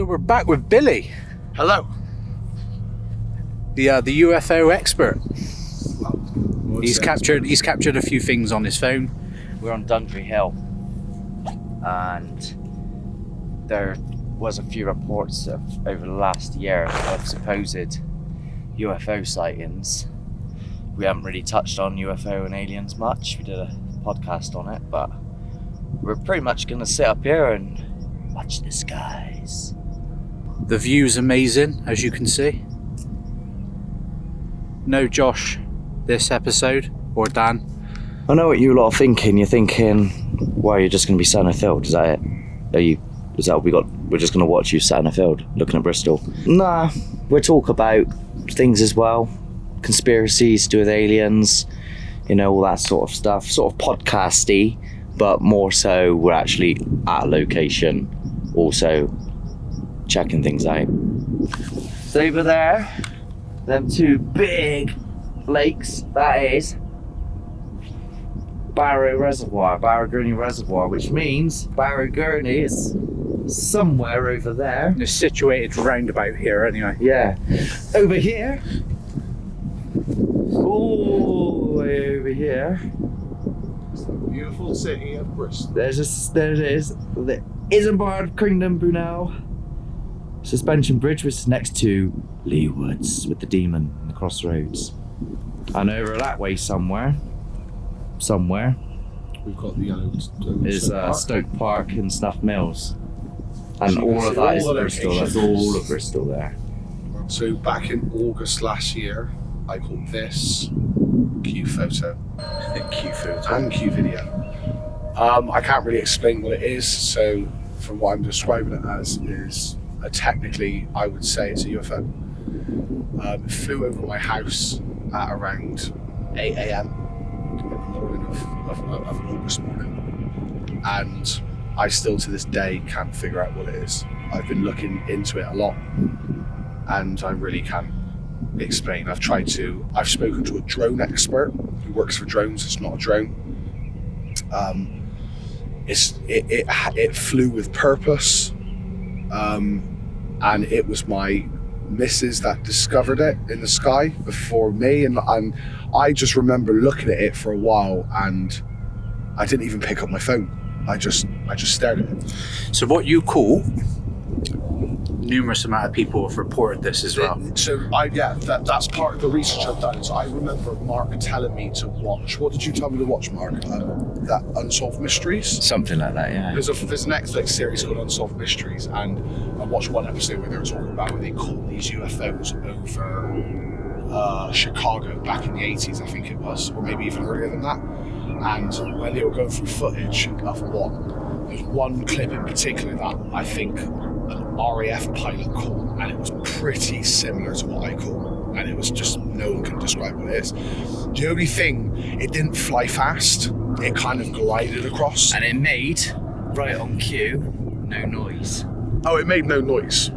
we're back with Billy. Hello. The UFO expert. He's captured a few things on his phone. We're on Dunkery Hill, and there was a few reports over the last year of supposed UFO sightings. We haven't really touched on UFO and aliens much. We did a podcast on it, but we're pretty much going to sit up here and watch the skies. The view's amazing, as you can see. No Josh this episode, or Dan. I know what you lot are thinking. You're thinking, why are you just going to be sat in a field? Is that it? Is that what we got? We're just going to watch you sat in a field looking at Bristol? Nah, we'll talk about things as well. Conspiracies to do with aliens, you know, all that sort of stuff. Sort of podcasty, but more so we're actually at a location, also checking things out. So over there, them two big lakes, that is Barrow Gurney Reservoir, which means Barrow Gurney is somewhere over there. It's situated round about here anyway. Yeah. Over here. All the way over here. It's the beautiful city of Bristol. There it is. The Isambard Kingdom Brunel Suspension Bridge, which is next to Lee Woods with the demon and the crossroads. And over that way somewhere We've got the yellow is Stoke Park and Snuff Mills. And all of that is Bristol. That's all of Bristol there. So back in August last year, I called this Q photo. Q photo. And Q video. I can't really explain what it is, so from what I'm describing it as is technically I would say it's a UFO. It flew over my house at around 8 a.m. in the morning of an August morning, and I still to this day can't figure out what it is. I've been looking into it a lot and I really can't explain. I've spoken to a drone expert who works for drones. It's not a drone. It flew with purpose, and it was my missus that discovered it in the sky before me, and I just remember looking at it for a while and I didn't even pick up my phone. I just stared at it. So what you call, numerous amount of people have reported this as well. That's part of the research I've done. So I remember Mark telling me to watch. What did you tell me to watch, Mark? That Unsolved Mysteries? Something like that, yeah. There's a Netflix series called Unsolved Mysteries, and I watched one episode where they were talking about where they caught these UFOs over Chicago back in the 80s, I think it was, or maybe even earlier than that. And when they were going through footage of there's one clip in particular that I think an RAF pilot caught, and it was pretty similar to what I caught, and it was just, no one can describe what it is. The only thing, it didn't fly fast, it kind of glided across. And it made, right on cue, no noise. Oh, it made no noise.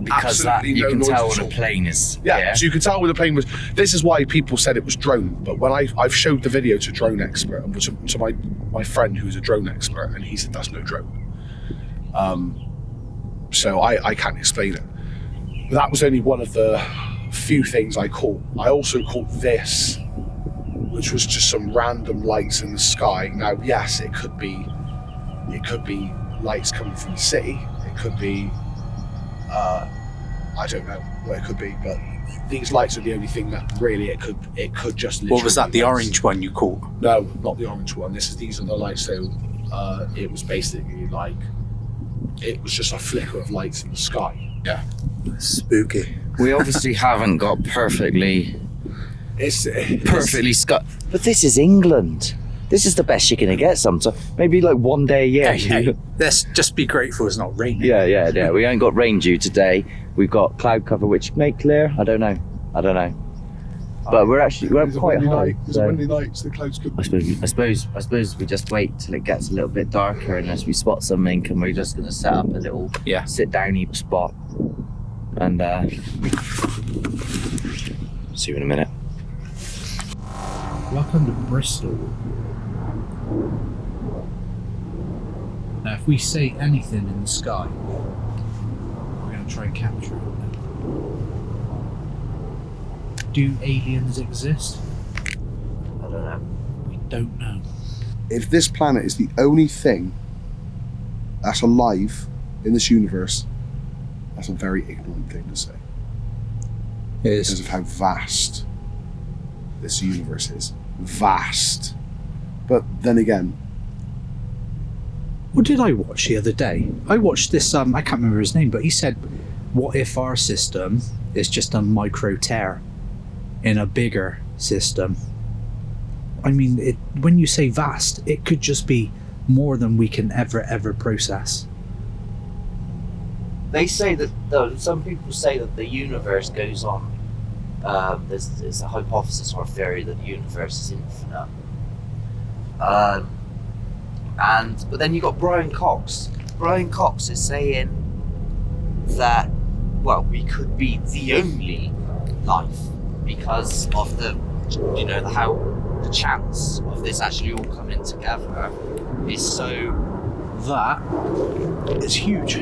Because absolutely you can no tell noise when a plane is. Yeah, so you could tell when the plane was. This is why people said it was drone. But when I've showed the video to drone expert, to my friend who's a drone expert, and he said that's no drone. So I can't explain it. But that was only one of the few things I caught. I also caught this, which was just some random lights in the sky. Now, yes, it could be lights coming from the city. It could be. I don't know what it could be, but these lights are the only thing that really it could just literally. What was that, the orange one you caught? No, not the orange one. These are the lights. So it was basically like, it was just a flicker of lights in the sky. Yeah. Spooky. We obviously haven't got perfectly sky, but this is England. This is the best you're gonna get sometimes. Maybe like one day a year. Hey, let's just be grateful it's not raining. Yeah. We ain't got rain due today. We've got cloud cover, which may clear. I don't know. But we're quite high. It's a windy night, so the clouds could. I suppose we just wait till it gets a little bit darker, and as we spot something, and we're just gonna set up a little sit downy spot, and see you in a minute. Welcome to Bristol. Now, if we say anything in the sky, we're going going to try and capture it. Do aliens exist? I don't know. We don't know. If this planet is the only thing that's alive in this universe, that's a very ignorant thing to say. It Because is. of how vast this universe is. Vast. But then again, What did I watch the other day? I watched this, I can't remember his name, but he said, what if our system is just a micro tear in a bigger system? I mean, when you say vast, it could just be more than we can ever process. They say that, though, some people say that the universe goes on. There's a hypothesis or a theory that the universe is infinite. But then you got Brian Cox. Brian Cox is saying that, well, we could be the only life because of the chance of this actually all coming together is so. That is huge.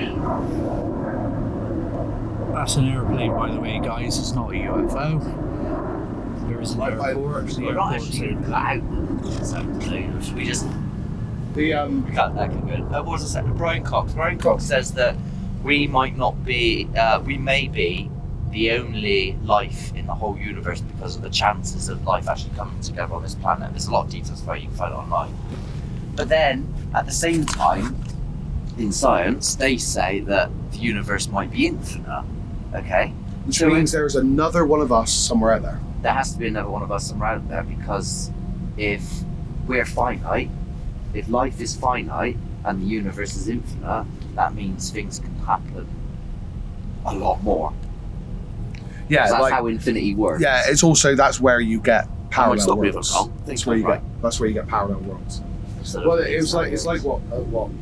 That's an airplane, by the way, guys. It's not a UFO. There is an airport. The We're not airport's actually open. allowed. We just the we can't. That can go. What was I saying? Brian Cox. Brian Cox says that we might not be. We may be the only life in the whole universe because of the chances of life actually coming together on this planet. There's a lot of details about it, you can find it online. But then, at the same time, in science, they say that the universe might be infinite. Okay? which So means there's another one of us somewhere out there. There has to be another one of us somewhere out there because if we're finite, if life is finite and the universe is infinite, that means things can happen a lot more. Yeah, That's like, how infinity works. yeah. It's also that's where you get parallel stop me if worlds. I'm wrong. That's where you get. That's where you get parallel worlds. Instead of Well, it's scenarios. like what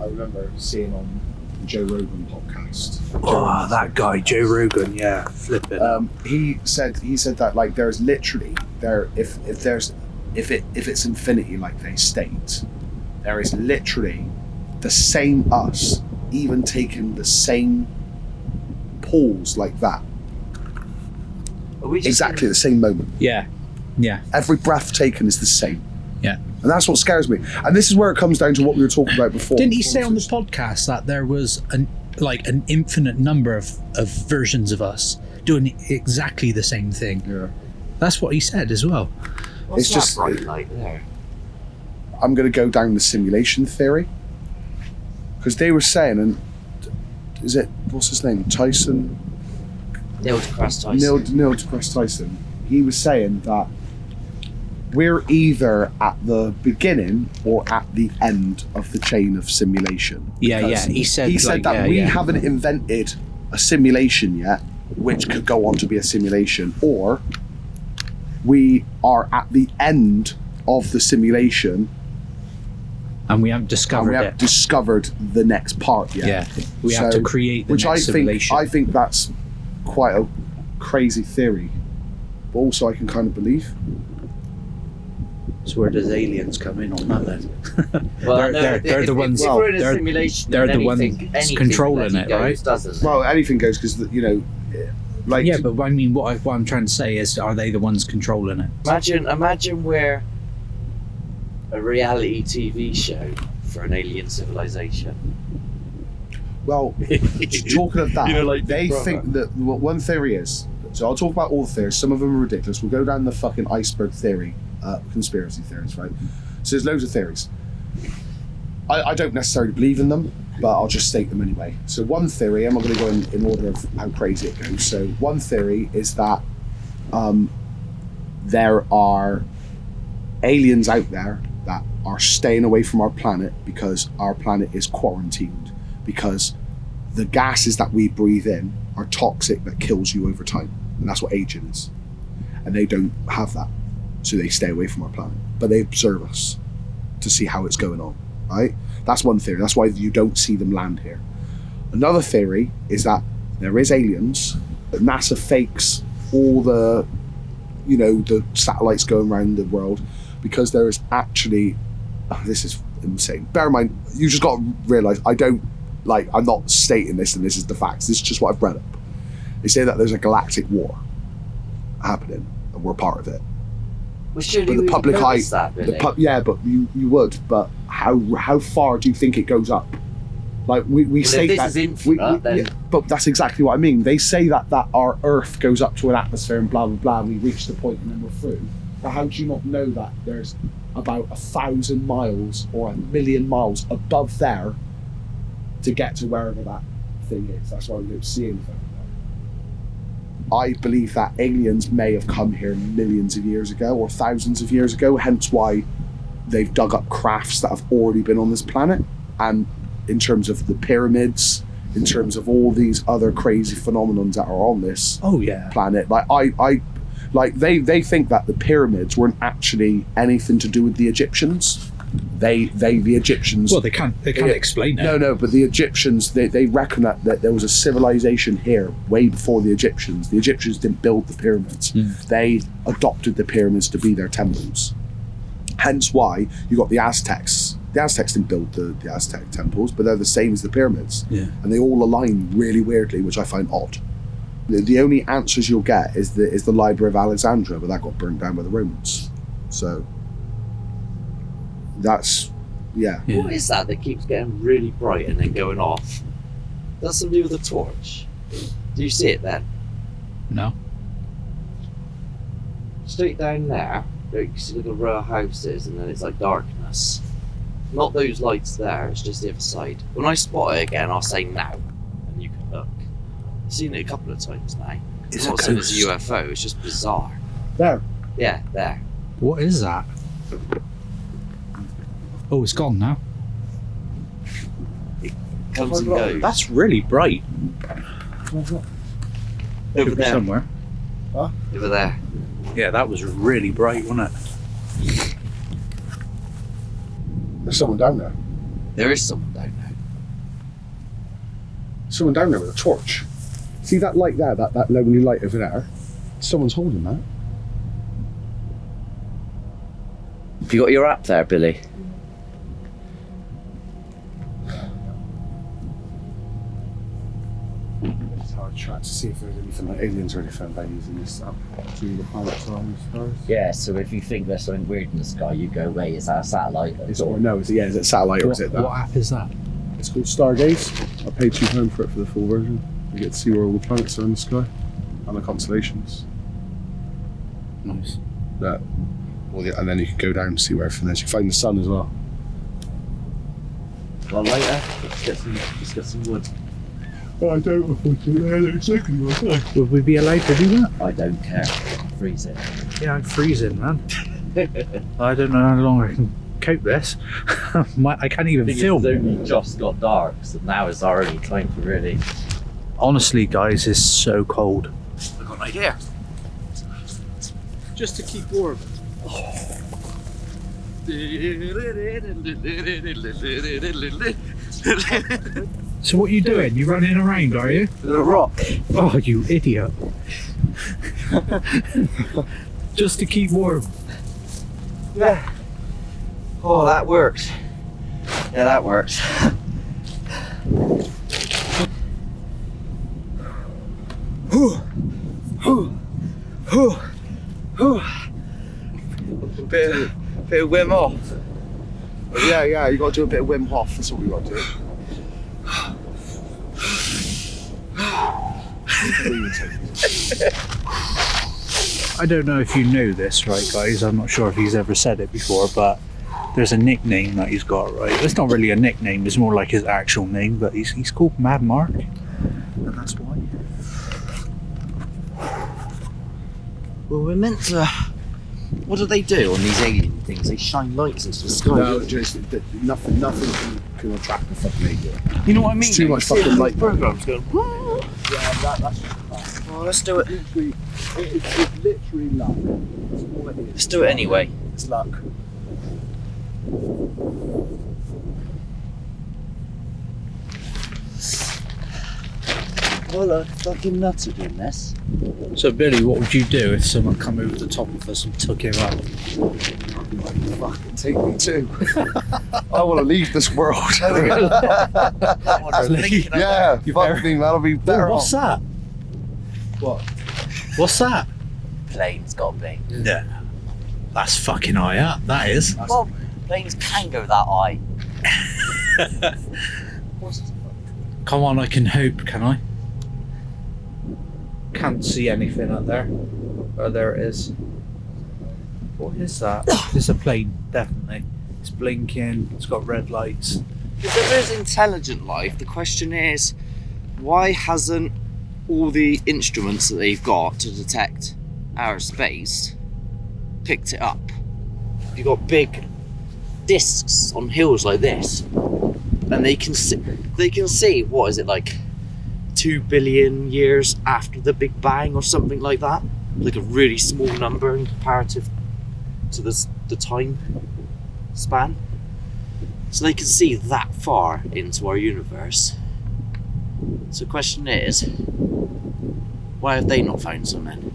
I remember seeing on the Joe Rogan podcast. Oh, that guy, Joe Rogan, yeah, flipping. He said that like there's literally if it's infinity like they state, there is literally the same us even taking the same pause like that, Are we just exactly at the same moment. Yeah. Every breath taken is the same. Yeah. And that's what scares me. And this is where it comes down to what we were talking about before. Didn't he say on the podcast that there was an infinite number of versions of us doing exactly the same thing? Yeah. That's what he said as well. What's it's that just- bright light there? I'm going to go down the simulation theory. Because they were saying, and is it, what's his name? Tyson? Neil deGrasse Tyson. Neil deGrasse Tyson. He was saying that we're either at the beginning or at the end of the chain of simulation. Yeah, Because yeah. He said that we haven't invented a simulation yet, which could go on to be a simulation, or we are at the end of the simulation and we haven't and discovered we haven't it. discovered the next part yet. Yeah, we have to create the which next simulation. I think that's quite a crazy theory, but also I can kind of believe. So where does aliens come in on that then? Well, they're the ones. If we're in a they're- simulation, they're then the ones anything controlling bloody it, right? goes, doesn't it? Well, anything goes because like Yeah, but I mean, what I'm trying to say is, are they the ones controlling it? Imagine we're a reality TV show for an alien civilization. well, talking of that, You know, like they Big Brother. think that one theory is. So I'll talk about all the theories. Some of them are ridiculous. We'll go down the fucking iceberg theory, conspiracy theories, right? So there's loads of theories. I don't necessarily believe in them, but I'll just state them anyway. So one theory, I'm not going to go in order of how crazy it goes. So one theory is that there are aliens out there that are staying away from our planet because our planet is quarantined, because the gases that we breathe in are toxic that kills you over time, and that's what aging is. And they don't have that, so they stay away from our planet, but they observe us to see how it's going on, right? That's one theory. That's why you don't see them land here. Another theory is that there is aliens, but NASA fakes all the the satellites going around the world because there is actually, this is insane. Bear in mind, you just got to realise I don't like, I'm not stating this and this is the facts. This is just what I've read up. They say that there's a galactic war happening, and we're part of it. Well, surely But the we would public eye, notice that, really. yeah, but you would. But how far do you think it goes up? Like we say if this that, is infinite, then... but that's exactly what I mean. They say that our Earth goes up to an atmosphere and blah blah blah, and we reach the point and then we're through. But how do you not know that there's about 1,000 miles or 1,000,000 miles above there to get to wherever that thing is? That's why we don't see anything. I believe that aliens may have come here millions of years ago or thousands of years ago, hence why they've dug up crafts that have already been on this planet. And in terms of the pyramids, in terms of all these other crazy phenomenons that are on this planet, like they think that the pyramids weren't actually anything to do with the Egyptians. The Egyptians. Well, they can't explain it. No, but the Egyptians, they reckon that there was a civilization here way before the Egyptians. The Egyptians didn't build the pyramids. They adopted the pyramids to be their temples. Hence why you got the Aztecs. The Aztecs didn't build the Aztec temples, but they're the same as the pyramids. Yeah. And they all align really weirdly, which I find odd. The only answers you'll get is the Library of Alexandria, but that got burnt down by the Romans. So that's, yeah. What is that keeps getting really bright and then going off? That's something to do with the torch. Do you see it then? No. Straight down there, you can see like a row of houses and then it's like darkness. Not those lights there, it's just the other side. When I spot it again, I'll say now, and you can look. I've seen it a couple of times now. It's not seen as a UFO, it's just bizarre. There. Yeah, there. What is that? Oh, it's gone now. It comes and goes. That's really bright. Over Could be there. somewhere. Over there. Yeah, that was really bright, wasn't it? There's someone down there. There is someone down there. Someone down there with a torch. See that light there, that lonely light over there? Someone's holding that. Have you got your app there, Billy? It's hard to track to see if there's anything like aliens or anything by using this app. See the planets around the stars. Yeah, so if you think there's something weird in the sky, you go, wait, is that a satellite? Is it satellite or is it that? What app is that? It's called Stargaze. I paid £2 for it for the full version. You get to see where all the planets are in the sky and the constellations. Nice. And then you can go down and see where everything is. You can find the sun as well. Well, later, let's get some wood. I don't unfortunately. Would we be allowed to do that? I don't care. Freeze it. Yeah, I'm freezing, man. I don't know how long I can cope this. I can't even film. It's only just got dark, so now it's already time for really. Honestly, guys, it's so cold. I've got an idea. Just to keep warm. So what are you doing? You running around, are you? With a rock. Oh, you idiot. Just to keep warm. Yeah. Oh, that works. Yeah, that works. Bit of Wim Hof. Yeah, you got to do a bit of Wim Hof. That's what we got to do. I don't know if you know this, right, guys? I'm not sure if he's ever said it before, but there's a nickname that he's got, right? It's not really a nickname, it's more like his actual name, but he's called Mad Mark. And that's why. Well, we're meant to. What do they do on these alien things? They shine lights into the sky. No, just nothing can attract the fucking alien. You know what I mean? It's too much fucking light. Programs going. Yeah, that's Oh, let's do it. it's literally luck. That's all it is. Let's do it anyway. It's luck. Well, a fucking nuts are doing this. So, Billy, what would you do if someone come over the top of us and took him up? Fucking take me too. I want to leave this world. Yeah, fuck me, that'll be better. Oh, what's that? What? What's that? Plane's got to be. Yeah. That's fucking high up, that is. Well, planes can go that high. Come on, I can hope, can I? Can't see anything up there. Oh, there it is. What is that? It's a plane, definitely. It's blinking, it's got red lights. If there is intelligent life, the question is, why hasn't all the instruments that they've got to detect outer space picked it up? You've got big discs on hills like this, and they can see what is it, like 2 billion years after the Big Bang or something like that, like a really small number in comparative to the time span. So they can see that far into our universe. So the question is, why have they not found something?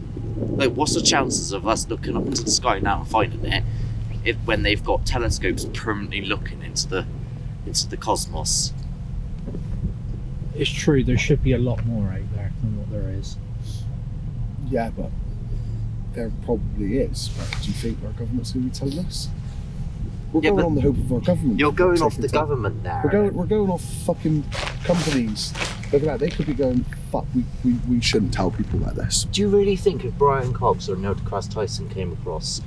Like, what's the chances of us looking up into the sky now and finding it when they've got telescopes permanently looking into the cosmos? It's true, there should be a lot more out there than what there is. Yeah, but there probably is. But do you think our government's going to be telling us? We're Yeah, going but on the hope of our government. You're going off the Taking time. government there. We're going off fucking companies. Look at that. They could be going, fuck, we shouldn't tell people like this. Do you really think if Brian Cox or Neil deGrasse Tyson came across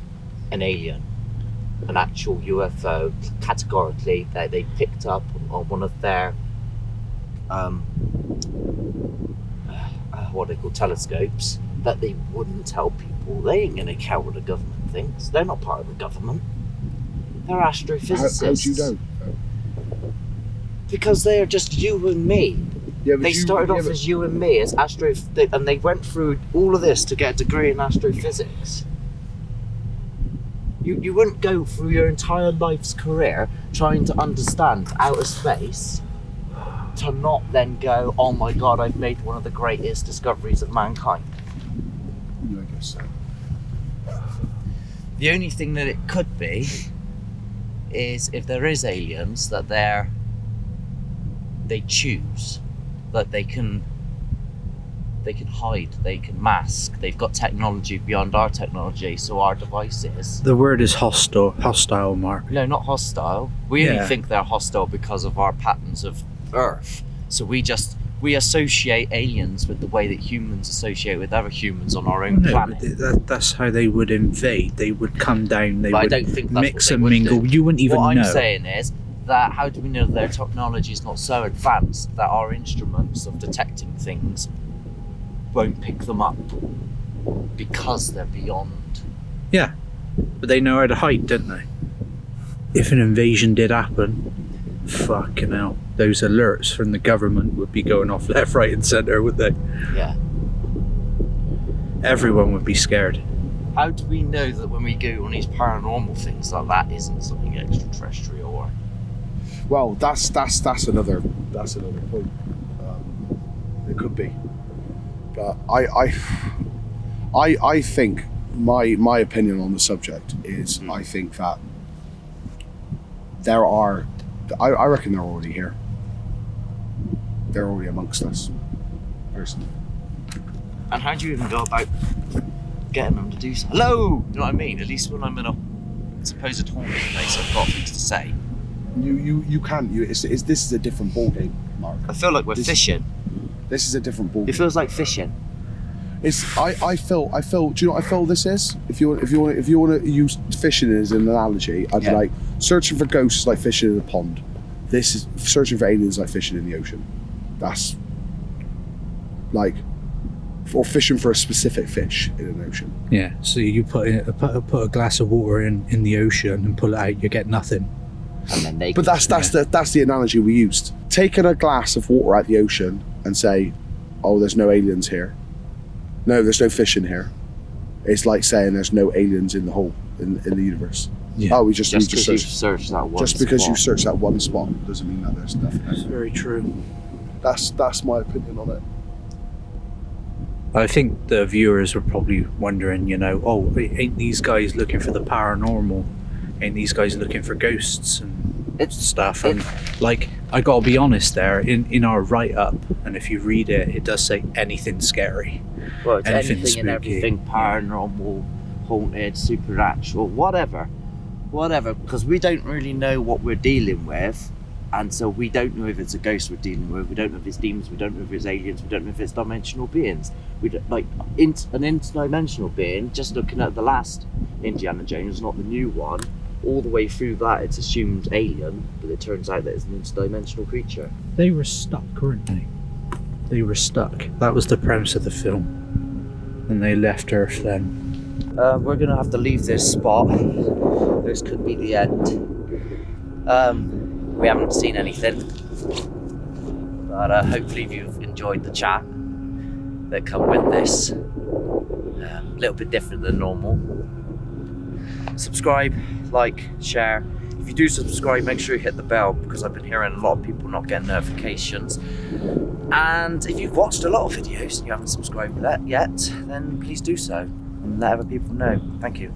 an alien, an actual UFO, categorically, that they picked up on one of their what they call telescopes, that they wouldn't tell people? They ain't gonna care what the government thinks. They're not part of the government. They're astrophysicists. How do you know? Because they are just you and me. Yeah, but They started off as you and me, as and they went through all of this to get a degree in astrophysics. You wouldn't go through your entire life's career trying to understand outer space to not then go, oh my god, I've made one of the greatest discoveries of mankind. Yeah, I guess so. The only thing that it could be is if there is aliens that they choose, that they can hide, they can mask, they've got technology beyond our technology, so our devices. The word is hostile, Mark. No, not hostile. We only Yeah. think they're hostile because of our patterns of Earth. So we associate aliens with the way that humans associate with other humans on our own No, planet. that's how they would invade. They would come down, they But I would don't think that's mix what they and would mingle. do. You wouldn't even What know. I'm saying is that how do we know that their technology is not so advanced that our instruments of detecting things won't pick them up because they're beyond? Yeah, but they know how to hide, don't they? If an invasion did happen, fucking hell, those alerts from the government would be going off left, right and centre, would they? Yeah. Everyone would be scared. How do we know that when we go on these paranormal things that that isn't something extraterrestrial? Or Well, that's another point. It could be, but I think my opinion on the subject is I think that there are. I reckon they're already here. They're already amongst us. Personally. and how do you even go about getting them to do so? Hello, you know what I mean? At least when I'm in a supposed haunted place, I've got things to say. You can. This is a different ball game, Mark. I feel like we're fishing. This is a different ball game. It feels like fishing. I feel. Do you know what I feel this is? If you want to use fishing as an analogy, I'd be like searching for ghosts like fishing in a pond. This is searching for aliens like fishing in the ocean. That's like, or fishing for a specific fish in an ocean. Yeah, so you put a glass of water in the ocean and pull it out, you get nothing. And then they. But that's the analogy we used. Taking a glass of water out the ocean and say, "Oh, there's no aliens here. No, there's no fish in here." It's like saying there's no aliens in the whole in the universe. Yeah. Oh, we just searched that one. just because you spot. search that one spot doesn't mean that there's nothing. That's very true. That's my opinion on it. I think the viewers were probably wondering, ain't these guys looking for the paranormal? and these guys looking for ghosts and It's- stuff. And like, I gotta be honest, there in our write-up, and if you read it, it does say anything scary. Well, it's Anything anything and spooky. everything paranormal, haunted, supernatural, whatever, because we don't really know what we're dealing with, and so we don't know if it's a ghost we're dealing with. We don't know if it's demons. We don't know if it's aliens. We don't know if it's dimensional beings. We don't, like an interdimensional being. Just looking at the last Indiana Jones, not the new one, all the way through that, it's assumed alien, but it turns out that it's an interdimensional creature. They were stuck, weren't they? They were stuck. That was the premise of the film, and they left Earth then. We're gonna have to leave this spot. This could be the end. We haven't seen anything, but hopefully you've enjoyed the chat that come with this. A little bit different than normal. Subscribe, like, share. If you do subscribe, make sure you hit the bell, because I've been hearing a lot of people not getting notifications. And if you've watched a lot of videos and you haven't subscribed yet, then please do so and let other people know. Thank you.